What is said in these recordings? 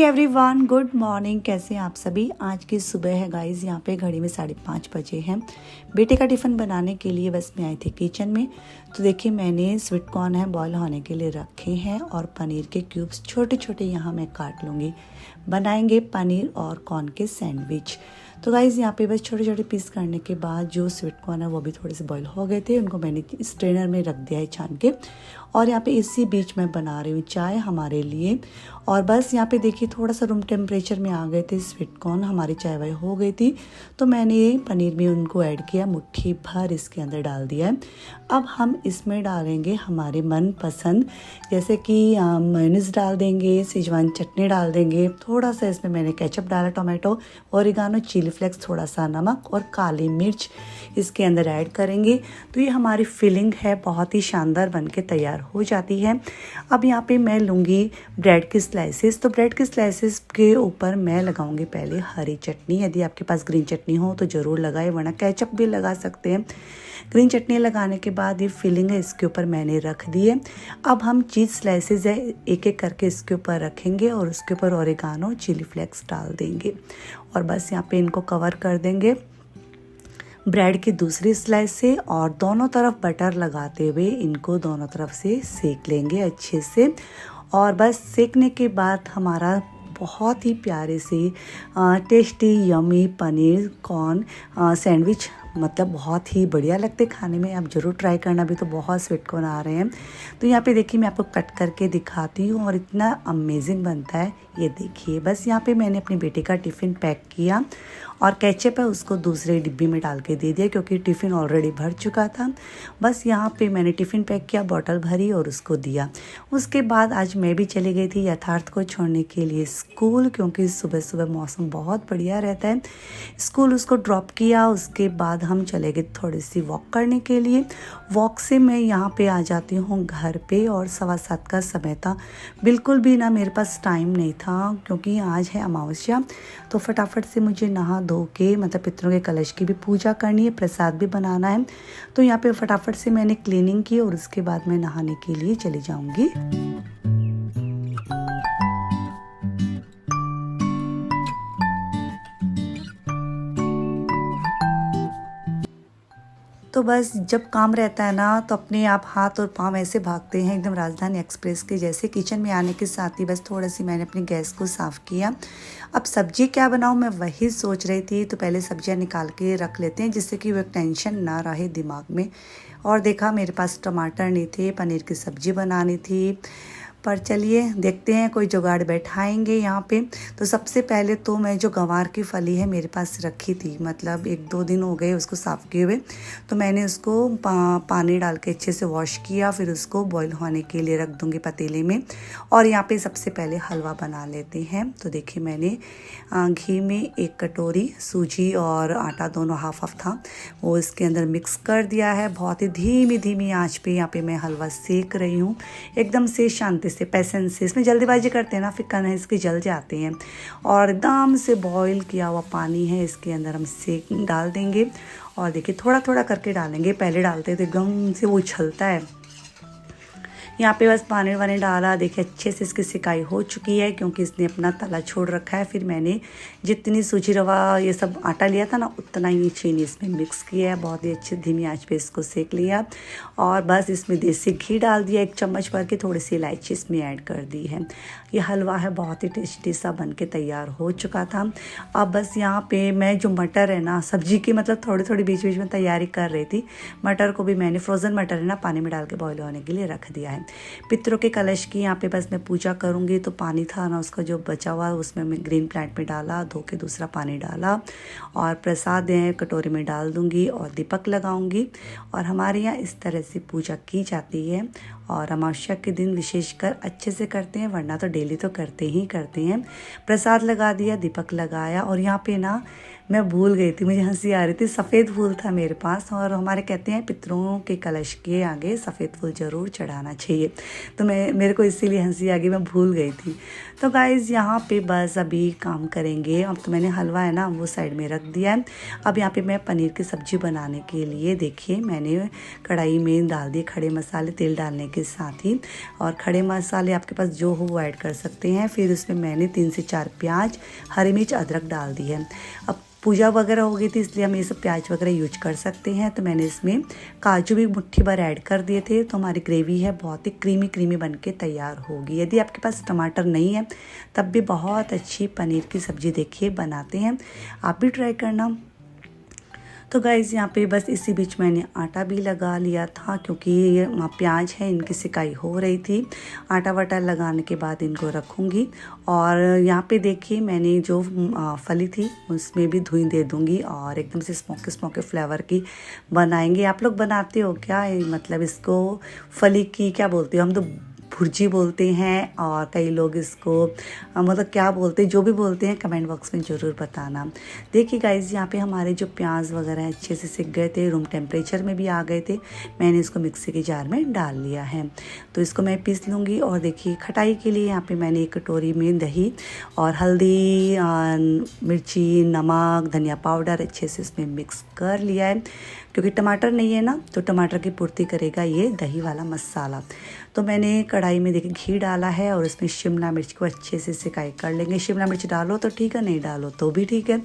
Everyone, good morning. कैसे हैं आप सभी। आज की सुबह है गाइस, यहाँ पे घड़ी में 5:30 बजे हैं। बेटे का टिफ़िन बनाने के लिए बस मैं आई थी किचन में। तो देखिए मैंने स्वीट कॉर्न है बॉयल होने के लिए रखे हैं और पनीर के क्यूब्स छोटे छोटे यहाँ मैं काट लूँगी। बनाएंगे पनीर और कॉर्न के सैंडविच। तो गाइज़ यहाँ पे बस छोटे छोटे पीस करने के बाद जो स्वीट कॉर्न है वो भी थोड़े से बॉईल हो गए थे, उनको मैंने स्ट्रेनर में रख दिया है छान के। और यहाँ पे इसी बीच मैं बना रही हूँ चाय हमारे लिए। और बस यहाँ पे देखिए थोड़ा सा रूम टेम्परेचर में आ गए थे स्वीट कॉर्न, हमारी चाय वाय हो गई थी। तो मैंने पनीर में उनको ऐड किया, मुट्ठी भर इसके अंदर डाल दिया है। अब हम इसमें डालेंगे हमारे मनपसंद, जैसे कि मेयोनीज डाल देंगे, शेजवान चटनी डाल देंगे, थोड़ा सा इसमें मैंने केचप डाला, टोमेटो, ओरिगानो, चिली फ्लेक्स, थोड़ा सा नमक और काली मिर्च इसके अंदर ऐड करेंगे। तो ये हमारी फिलिंग है बहुत ही शानदार बन के तैयार हो जाती है। अब यहाँ पे मैं लूँगी ब्रेड की स्लाइसेस। तो ब्रेड की स्लाइसेस के ऊपर मैं लगाऊंगी पहले हरी चटनी। यदि आपके पास ग्रीन चटनी हो तो ज़रूर लगाए, वरना केचप भी लगा सकते हैं। ग्रीन चटनी लगाने के बाद ये फिलिंग है इसके ऊपर मैंने रख दी है। अब हम चीज़ स्लाइसेस है एक एक करके इसके ऊपर रखेंगे और उसके ऊपर ओरिगानो, चिली फ्लेक्स डाल देंगे और बस यहाँ पे इनको कवर कर देंगे ब्रेड की दूसरी स्लाइस से। और दोनों तरफ बटर लगाते हुए इनको दोनों तरफ से सेक लेंगे अच्छे से। और बस सेकने के बाद हमारा बहुत ही प्यारे से tasty yummy paneer corn sandwich, मतलब बहुत ही बढ़िया लगते खाने में। आप ज़रूर ट्राई करना। भी तो बहुत स्वीट कॉर्न आ रहे हैं। तो यहाँ पे देखिए मैं आपको कट करके दिखाती हूँ और इतना अमेजिंग बनता है। ये देखिए बस यहाँ पे मैंने अपने बेटे का टिफ़िन पैक किया और केचप है उसको दूसरे डिब्बे में डाल के दे दिया, क्योंकि टिफ़िन ऑलरेडी भर चुका था। बस यहाँ पे मैंने टिफ़िन पैक किया, बॉटल भरी और उसको दिया। उसके बाद आज मैं भी चली गई थी यथार्थ को छोड़ने के लिए स्कूल, क्योंकि सुबह सुबह मौसम बहुत बढ़िया रहता है। स्कूल उसको ड्रॉप किया, उसके बाद हम चले गए थोड़ी सी वॉक करने के लिए। वॉक से मैं यहाँ पे आ जाती हूँ घर पे और 7:15 का समय था। बिल्कुल भी ना मेरे पास टाइम नहीं था, क्योंकि आज है अमावस्या। तो फटाफट से मुझे नहा धो के, मतलब पितरों के कलश की भी पूजा करनी है, प्रसाद भी बनाना है। तो यहाँ पे फटाफट से मैंने क्लीनिंग की और उसके बाद मैं नहाने के लिए चली जाऊँगी। तो बस जब काम रहता है ना तो अपने आप हाथ और पाँव ऐसे भागते हैं एकदम राजधानी एक्सप्रेस के जैसे। किचन में आने के साथ ही बस थोड़ा सी मैंने अपनी गैस को साफ़ किया। अब सब्जी क्या बनाऊँ मैं वही सोच रही थी। तो पहले सब्जियां निकाल के रख लेते हैं जिससे कि वो टेंशन ना रहे दिमाग में। और देखा मेरे पास टमाटर नहीं थे, पनीर की सब्ज़ी बनानी थी। पर चलिए देखते हैं कोई जुगाड़ बैठाएंगे यहाँ पे। तो सबसे पहले तो मैं जो गंवार की फली है मेरे पास रखी थी, मतलब 1-2 दिन हो गए उसको साफ़ किए हुए। तो मैंने उसको पानी डाल के अच्छे से वॉश किया, फिर उसको बॉईल होने के लिए रख दूँगी पतीले में। और यहाँ पे सबसे पहले हलवा बना लेते हैं। तो देखिए मैंने घी में 1 कटोरी सूजी और आटा दोनों हाफ हाफ था, वो इसके अंदर मिक्स कर दिया है। बहुत ही धीमी धीमी आँच पे यहाँ पे मैं हलवा सेक रही हूँ, एकदम से शांति से, पैसेंस से। इसमें जल्दीबाजी करते हैं ना फिर कन्हे इसके जल जाते हैं। और एकदम से बॉईल किया हुआ पानी है इसके अंदर हम सेक डाल देंगे। और देखिए थोड़ा थोड़ा करके डालेंगे, पहले डालते तो एकदम से वो उछलता है। यहाँ पे बस पानी वानी डाला, देखिए अच्छे से इसकी सिकाई हो चुकी है, क्योंकि इसने अपना तला छोड़ रखा है। फिर मैंने जितनी सूजी रवा ये सब आटा लिया था ना, उतना ही चीनी इसमें मिक्स किया है। बहुत ही अच्छी धीमी आंच पे इसको सेक लिया और बस इसमें देसी घी डाल दिया 1 चम्मच भर के, थोड़ी सी इलायची इसमें ऐड कर दी है। ये हलवा है बहुत ही टेस्टी सा बन के तैयार हो चुका था। अब बस यहाँ पर मैं जो मटर है ना सब्जी की, मतलब थोड़ी थोड़ी बीच बीच में तैयारी कर रही थी। मटर को भी मैंने फ्रोज़न मटर है ना पानी में डाल के बॉयल होने के लिए रख दिया है। पितरों के कलश की यहाँ पे बस मैं पूजा करूँगी। तो पानी था ना उसका जो बचा हुआ उसमें मैं ग्रीन प्लांट में डाला, धो के दूसरा पानी डाला और प्रसाद है कटोरी में डाल दूँगी और दीपक लगाऊँगी। और हमारे यहाँ इस तरह से पूजा की जाती है और अमावस्या के दिन विशेषकर अच्छे से करते हैं, वरना तो डेली तो करते ही करते हैं। प्रसाद लगा दिया, दीपक लगाया। और यहाँ पे ना मैं भूल गई थी, मुझे हंसी आ रही थी, सफ़ेद फूल था मेरे पास। और हमारे कहते हैं पितरों के कलश के आगे सफ़ेद फूल ज़रूर चढ़ाना चाहिए। तो मेरे को इसीलिए हंसी आ गई, मैं भूल गई थी। तो गाइज़ यहाँ पे बस अभी काम करेंगे। अब तो मैंने हलवा है ना वो साइड में रख दिया है। अब यहाँ पे मैं पनीर की सब्ज़ी बनाने के लिए देखिए मैंने कढ़ाई में डाल दिए खड़े मसाले, तेल डालने के साथ ही। और खड़े मसाले आपके पास जो हो वो ऐड कर सकते हैं। फिर उसमें मैंने 3 से 4 प्याज, हरी मिर्च, अदरक डाल दी है। अब पूजा वगैरह हो गई थी इसलिए हम ये सब प्याज वगैरह यूज कर सकते हैं। तो मैंने इसमें काजू भी मुट्ठी भर ऐड कर दिए थे। तो हमारी ग्रेवी है बहुत ही क्रीमी क्रीमी बन के तैयार होगी। यदि आपके पास टमाटर नहीं है तब भी बहुत अच्छी पनीर की सब्ज़ी देखिए बनाते हैं, आप भी ट्राई करना। तो गाइज़ यहाँ पे बस इसी बीच मैंने आटा भी लगा लिया था क्योंकि ये प्याज है इनकी सिकाई हो रही थी। आटा वाटा लगाने के बाद इनको रखूँगी। और यहाँ पे देखिए मैंने जो फली थी उसमें भी धुई दे दूँगी और एकदम से स्मोकी स्मोकी फ्लेवर की बनाएंगे। आप लोग बनाते हो क्या? मतलब इसको फली की क्या बोलते हो? हम तो भुर्जी बोलते हैं और कई लोग इसको मतलब क्या बोलते हैं, जो भी बोलते हैं कमेंट बॉक्स में ज़रूर बताना। देखिए गाइज़ यहाँ पे हमारे जो प्याज वगैरह अच्छे से सिक गए थे, रूम टेम्परेचर में भी आ गए थे। मैंने इसको मिक्सी के जार में डाल लिया है। तो इसको मैं पीस लूँगी। और देखिए खटाई के लिए यहाँ पे मैंने एक कटोरी में दही और हल्दी, मिर्ची, नमक, धनिया पाउडर अच्छे से इसमें मिक्स कर लिया है। क्योंकि टमाटर नहीं है ना तो टमाटर की पूर्ति करेगा ये दही वाला मसाला। तो मैंने कढ़ाई में देखिए घी डाला है और इसमें शिमला मिर्च को अच्छे से सिकाई कर लेंगे। शिमला मिर्च डालो तो ठीक है, नहीं डालो तो भी ठीक है।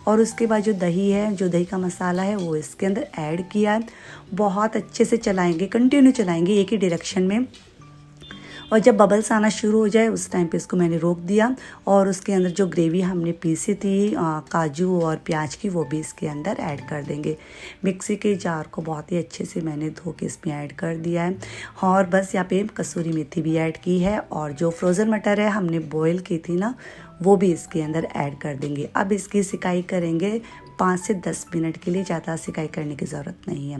और उसके बाद जो दही है, जो दही का मसाला है वो इसके अंदर ऐड किया। बहुत अच्छे से चलाएंगे, कंटिन्यू चलाएंगे एक ही डायरेक्शन में। और जब बबल्स आना शुरू हो जाए उस टाइम पे इसको मैंने रोक दिया। और उसके अंदर जो ग्रेवी हमने पीसी थी काजू और प्याज की वो भी इसके अंदर ऐड कर देंगे। मिक्सी के जार को बहुत ही अच्छे से मैंने धो के इसमें ऐड कर दिया है। और बस यहाँ पे कसूरी मेथी भी ऐड की है। और जो फ्रोज़न मटर है हमने बॉयल की थी ना वो भी इसके अंदर ऐड कर देंगे। अब इसकी सिकाई करेंगे 5 से 10 मिनट के लिए, ज़्यादा सिकाई करने की ज़रूरत नहीं है।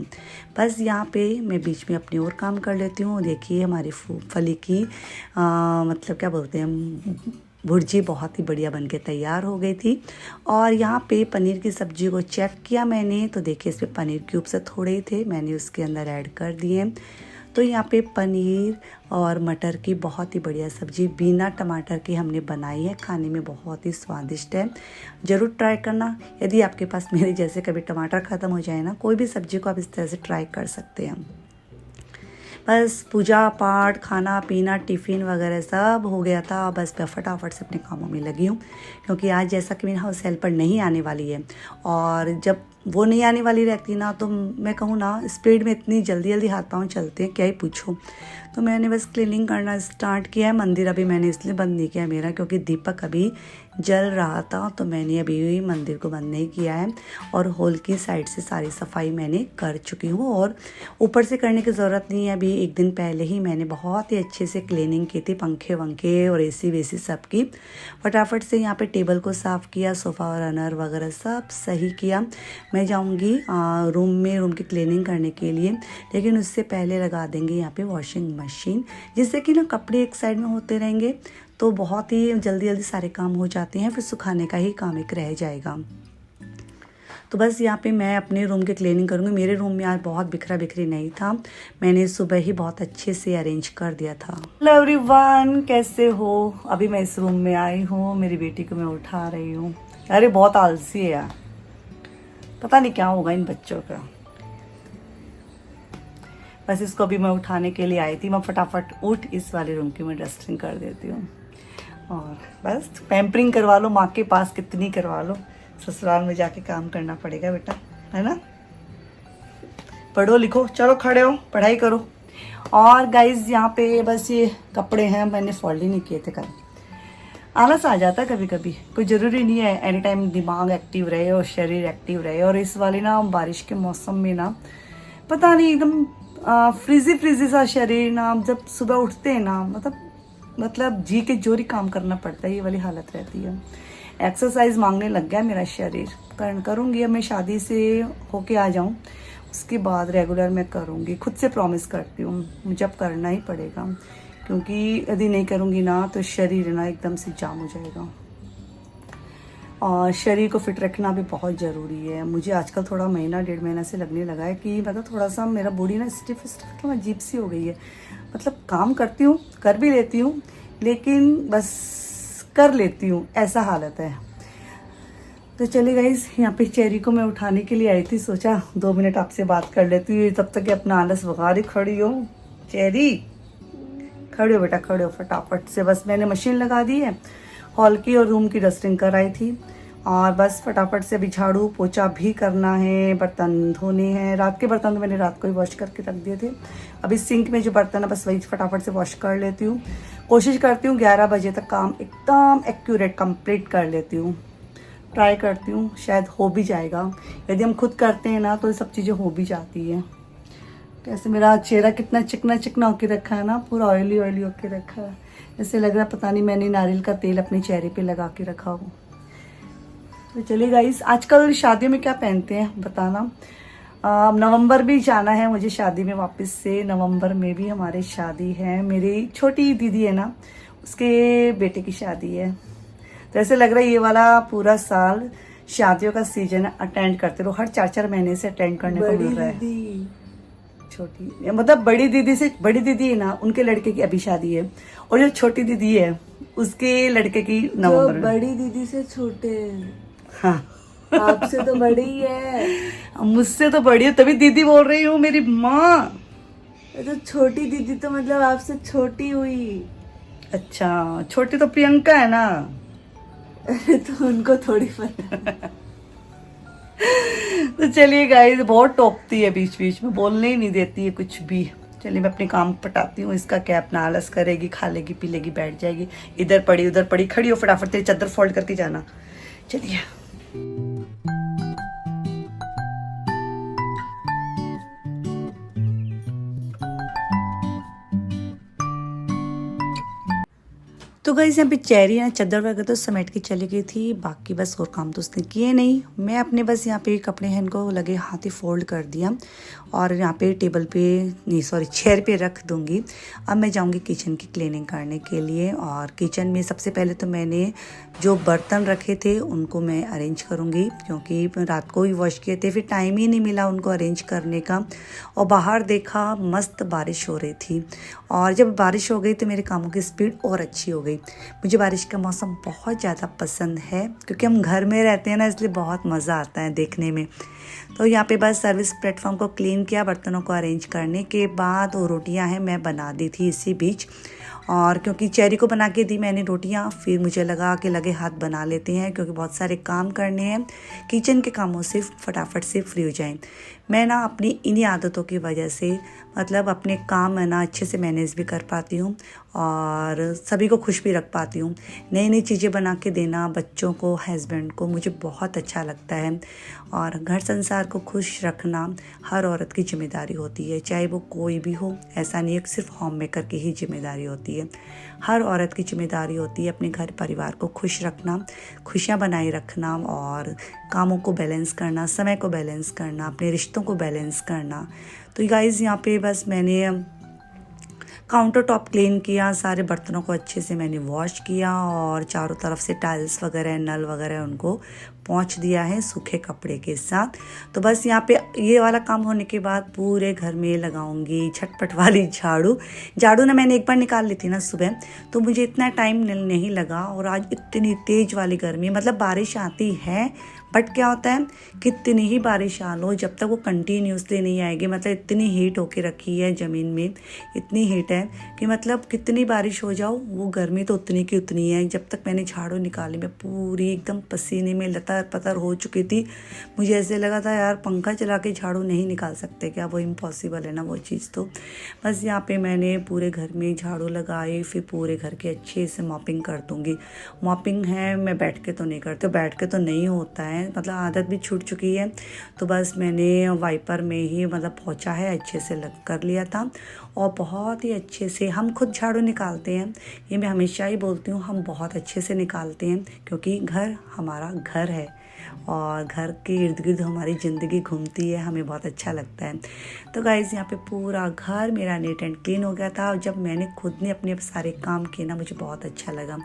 बस यहाँ पे मैं बीच में अपनी और काम कर लेती हूँ। देखिए हमारी फली की मतलब क्या बोलते हैं भुर्जी बहुत ही बढ़िया बन के तैयार हो गई थी। और यहाँ पे पनीर की सब्ज़ी को चेक किया मैंने तो देखिए इसमें पनीर क्यूब से थोड़े ही थे, मैंने उसके अंदर ऐड कर दिए। तो यहाँ पे पनीर और मटर की बहुत ही बढ़िया सब्ज़ी बिना टमाटर की हमने बनाई है। खाने में बहुत ही स्वादिष्ट है, ज़रूर ट्राई करना। यदि आपके पास मेरे जैसे कभी टमाटर ख़त्म हो जाए ना, कोई भी सब्ज़ी को आप इस तरह से ट्राई कर सकते हैं। बस पूजा पाठ, खाना पीना, टिफ़िन वगैरह सब हो गया था। बस मैं फटाफट से अपने कामों में लगी हूँ क्योंकि आज जैसा कि मेरी हाउस हेल्पर नहीं आने वाली है। और जब वो नहीं आने वाली रहती ना तो मैं कहूँ ना स्पीड में इतनी जल्दी जल्दी हाथ पाँव चलते हैं क्या ही पूछूँ। तो मैंने बस क्लीनिंग करना स्टार्ट किया है। मंदिर अभी मैंने इसलिए बंद नहीं किया मेरा क्योंकि दीपक अभी जल रहा था, तो मैंने अभी मंदिर को बंद नहीं किया है। और हॉल की साइड से सारी सफाई मैंने कर चुकी हूँ और ऊपर से करने की ज़रूरत नहीं है। अभी एक दिन पहले ही मैंने बहुत ही अच्छे से क्लीनिंग की थी, पंखे वंखे और एसी वेसी सब की। फटाफट से यहाँ पे टेबल को साफ़ किया, सोफ़ा और रनर वगैरह सब सही किया। मैं जाऊँगी रूम की क्लीनिंग करने के लिए, लेकिन उससे पहले लगा देंगे यहाँ पे वॉशिंग मशीन, जिससे कि ना कपड़े एक साइड में होते रहेंगे तो बहुत ही जल्दी जल्दी सारे काम हो जाते हैं। फिर सुखाने का ही काम एक रह जाएगा। तो बस यहाँ पे मैं अपने रूम की क्लीनिंग करूँगी। मेरे रूम में आज बहुत बिखरा बिखरी नहीं था, मैंने सुबह ही बहुत अच्छे से अरेंज कर दिया था। हेलो एवरीवन, कैसे हो? अभी मैं इस रूम में आई हूँ, मेरी बेटी को मैं उठा रही हूँ। अरे बहुत आलसी है यार, पता नहीं क्या होगा इन बच्चों का। बस इसको अभी मैं उठाने के लिए आई थी। मैं फटाफट उठ इस वाले रूम की मैं डस्टिंग कर देती हूँ। और बस पैम्परिंग करवा लो, माँ के पास कितनी करवा लो, ससुराल में जाके काम करना पड़ेगा बेटा, है ना। पढ़ो लिखो, चलो खड़े हो, पढ़ाई करो। और गाइज यहाँ पे बस ये कपड़े हैं, मैंने फोल्ड ही नहीं किए थे कल। आलस आ जाता है कभी कभी, कोई ज़रूरी नहीं है एनी टाइम दिमाग एक्टिव रहे और शरीर एक्टिव रहे। और इस वाले ना बारिश के मौसम में ना पता नहीं एकदम फ्रीजी सा शरीर ना, जब सुबह उठते हैं ना मतलब जी के जोरी काम करना पड़ता है, ये वाली हालत रहती है। एक्सरसाइज मांगने लग गया मेरा शरीर। करूँगी, अब मैं शादी से होके आ जाऊँ उसके बाद रेगुलर मैं करूँगी, खुद से प्रॉमिस करती हूँ, मुझे अब करना ही पड़ेगा। क्योंकि यदि नहीं करूँगी ना तो शरीर ना एकदम से जाम हो जाएगा। और शरीर को फिट रखना भी बहुत ज़रूरी है। मुझे आजकल थोड़ा महीना 1.5 महीना से लगने लगा है कि मतलब थोड़ा सा मेरा बॉडी ना स्टिफ अजीब सी हो गई है। मतलब काम करती हूँ, कर भी लेती हूँ, लेकिन बस कर लेती हूँ, ऐसा हालत है। तो चलिए गाइस, यहाँ पे चेरी को मैं उठाने के लिए आई थी, सोचा 2 मिनट आपसे बात कर लेती हूँ, तब तक अपना आलस भगा रही खड़ी हो। चेरी खड़े हो बेटा, खड़े हो फटाफट से। बस मैंने मशीन लगा दी है, हॉल की और रूम की डस्टिंग कराई थी, और बस फटाफट से अभी झाड़ू पोछा भी करना है, बर्तन धोने हैं। रात के बर्तन तो मैंने रात को ही वॉश करके रख दिए थे। अभी सिंक में जो बर्तन है बस वही फटाफट से वॉश कर लेती हूँ। कोशिश करती हूँ 11 बजे तक काम एकदम एक्यूरेट कंप्लीट कर लेती हूँ। ट्राई करती हूँ, शायद हो भी जाएगा। यदि हम खुद करते हैं ना तो ये सब चीज़ें हो भी जाती है। कैसे मेरा चेहरा कितना चिकना चिकना होके रखा है ना, पूरा ऑयली ऑयली होके रखा है। ऐसे लग रहा है पता नहीं मैंने नारियल का तेल अपने चेहरे पे लगा के रखा हो। तो चलिए गाइस, आजकल शादियों में क्या पहनते हैं बताना। नवंबर भी जाना है मुझे शादी में वापस से। नवंबर में भी हमारे शादी है, मेरी छोटी दीदी है ना, उसके बेटे की शादी है। तो ऐसे लग रहा है ये वाला पूरा साल शादियों का सीजन अटेंड करते रहो। हर 4-4 महीने से अटेंड करने को मिल रहा है। छोटी मतलब बड़ी दीदी से, बड़ी दीदी है ना, उनके लड़के की अभी शादी है, और जो छोटी दीदी है उसके लड़के की नवंबर में। बड़ी दीदी से छोटे। हाँ, आपसे तो बड़ी ही है। मुझसे तो बड़ी है, तभी दीदी बोल रही हूँ, मेरी माँ। तो छोटी दीदी तो मतलब आपसे छोटी हुई। अच्छा, छोटी तो प्रियंका है ना। तो उनको थोड़ी पता। तो चलिए गाइस, बहुत टोकती है, बीच बीच में बोलने ही नहीं देती है कुछ भी। चलिए मैं अपने काम पटाती हूँ। इसका क्या अपना आलस करेगी, खा लेगी पी लेगी बैठ जाएगी। इधर पड़ी उधर पड़ी, खड़ी हो फटाफट, तेरी चादर फोल्ड करके जाना। चलिए तो गाइस, यहाँ पे चेरी ना चादर वगैरह तो समेट के चली गई थी, बाकी बस और काम तो उसने किए नहीं। मैं अपने बस यहाँ पे कपड़े हैं इनको लगे हाथ ही फोल्ड कर दिया, और यहाँ पे टेबल पे नहीं सॉरी चेयर पे रख दूँगी। अब मैं जाऊँगी किचन की क्लीनिंग करने के लिए, और किचन में सबसे पहले तो मैंने जो बर्तन रखे थे उनको मैं अरेंज करूँगी, क्योंकि रात को ही वॉश किए थे, फिर टाइम ही नहीं मिला उनको अरेंज करने का। और बाहर देखा मस्त बारिश हो रही थी, और जब बारिश हो गई तो मेरे कामों की स्पीड और अच्छी हो गई। मुझे बारिश का मौसम बहुत ज़्यादा पसंद है, क्योंकि हम घर में रहते हैं ना, इसलिए बहुत मज़ा आता है देखने में। तो यहाँ पे बस सर्विस प्लेटफॉर्म को क्लीन किया, बर्तनों को अरेंज करने के बाद, वो रोटियाँ हैं मैं बना दी थी इसी बीच। और क्योंकि चेरी को बना के दी मैंने रोटियाँ, फिर मुझे लगा कि लगे हाथ बना लेते हैं, क्योंकि बहुत सारे काम करने हैं, किचन के कामों से फटाफट से फ्री हो जाएं। मैं ना अपनी इन्हीं आदतों की वजह से मतलब अपने काम है ना अच्छे से मैनेज भी कर पाती हूँ, और सभी को खुश भी रख पाती हूँ। नई नई चीज़ें बना के देना बच्चों को, हस्बैंड को, मुझे बहुत अच्छा लगता है। और घर संसार को खुश रखना हर औरत की जिम्मेदारी होती है, चाहे वो कोई भी हो। ऐसा नहीं है कि सिर्फ होम मेकर की ही जिम्मेदारी होती है, हर औरत की जिम्मेदारी होती है अपने घर परिवार को खुश रखना, खुशियाँ बनाए रखना, और कामों को बैलेंस करना, समय को बैलेंस करना, अपने रिश्तों को बैलेंस करना। तो गाइज़, यहाँ पे बस मैंने काउंटर टॉप क्लीन किया, सारे बर्तनों को अच्छे से मैंने वॉश किया, और चारों तरफ से टाइल्स वगैरह, नल वगैरह उनको पोंछ दिया है सूखे कपड़े के साथ। तो बस यहाँ पे ये वाला काम होने के बाद पूरे घर में लगाऊंगी झटपट वाली झाड़ू। झाड़ू ना मैंने एक बार निकाल ली थी ना सुबह, तो मुझे इतना टाइम नहीं लगा। और आज इतनी तेज़ वाली गर्मी, मतलब बारिश आती है बट क्या होता है, कितनी ही बारिश आ लो, जब तक वो कंटिन्यूसली नहीं आएगी, मतलब इतनी हीट होके रखी है ज़मीन में, इतनी हीट है कि मतलब कितनी बारिश हो जाओ वो गर्मी तो उतनी की उतनी है। जब तक मैंने झाड़ू निकाली मैं पूरी एकदम पसीने में लतर पतर हो चुकी थी। मुझे ऐसे लगा था यार पंखा चला के झाड़ू नहीं निकाल सकते क्या, वो इम्पॉसिबल है ना वो चीज़। तो बस यहाँ पे मैंने पूरे घर में झाड़ू लगाई, फिर पूरे घर के अच्छे से मॉपिंग कर दूँगी। मॉपिंग है मैं बैठ के तो नहीं करती, बैठ के तो नहीं होता है, मतलब आदत भी छूट चुकी है। तो बस मैंने वाइपर में ही मतलब पोंछा है, अच्छे से लग कर लिया था, और बहुत ही अच्छे से हम खुद झाड़ू निकालते हैं। ये मैं हमेशा ही बोलती हूँ, हम बहुत अच्छे से निकालते हैं, क्योंकि घर हमारा घर है, और घर के इर्द गिर्द हमारी ज़िंदगी घूमती है, हमें बहुत अच्छा लगता है। तो गाइज़, यहाँ पे पूरा घर मेरा नीट एंड क्लीन हो गया था। और जब मैंने खुद ने अपने सारे काम किए ना, मुझे बहुत अच्छा लगा।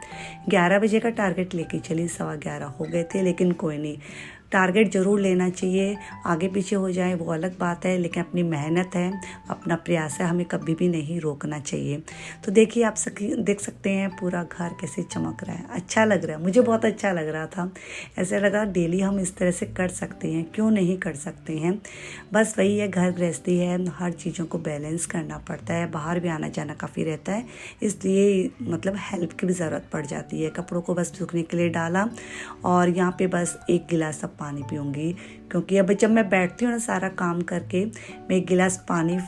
11 बजे का टारगेट लेके चली, 11:15 हो गए थे, लेकिन कोई नहीं, टारगेट ज़रूर लेना चाहिए, आगे पीछे हो जाए वो अलग बात है, लेकिन अपनी मेहनत है, अपना प्रयास है, हमें कभी भी नहीं रोकना चाहिए। तो देखिए आप देख सकते हैं पूरा घर कैसे चमक रहा है, अच्छा लग रहा है, मुझे बहुत अच्छा लग रहा था। ऐसा लगा डेली हम इस तरह से कर सकते हैं, क्यों नहीं कर सकते हैं। बस वही है, घर गृहस्थी है, हर चीज़ों को बैलेंस करना पड़ता है, बाहर भी आना जाना काफ़ी रहता है, इसलिए मतलब हेल्प की भी ज़रूरत पड़ जाती है। कपड़ों को बस सूखने के लिए डाला और यहाँ पे बस 1 गिलास अब पानी पीऊँगी, क्योंकि अब जब मैं बैठती हूँ ना सारा काम करके, मैं 1 गिलास पानी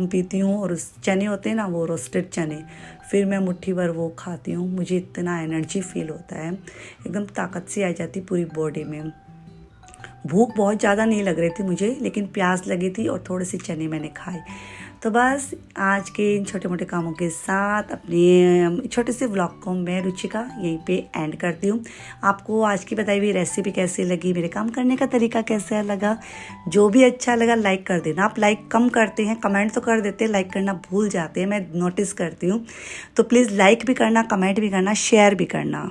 पीती हूँ और उस चने होते हैं ना, वो रोस्टेड चने, फिर मैं मुट्ठी भर वो खाती हूँ। मुझे इतना एनर्जी फील होता है, एकदम ताकत सी आ जाती पूरी बॉडी में। भूख बहुत ज़्यादा नहीं लग रही थी मुझे, लेकिन प्यास लगी थी और थोड़े से चने मैंने खाए। तो बस आज के इन छोटे मोटे कामों के साथ अपने छोटे से व्लॉग को मैं रुचिका यहीं पे एंड करती हूँ। आपको आज की बताई हुई रेसिपी कैसी लगी, मेरे काम करने का तरीका कैसा लगा, जो भी अच्छा लगा लाइक कर देना। आप लाइक कम करते हैं, कमेंट तो कर देते हैं, लाइक करना भूल जाते हैं, मैं नोटिस करती हूँ। तो प्लीज़ लाइक भी करना, कमेंट भी करना, शेयर भी करना।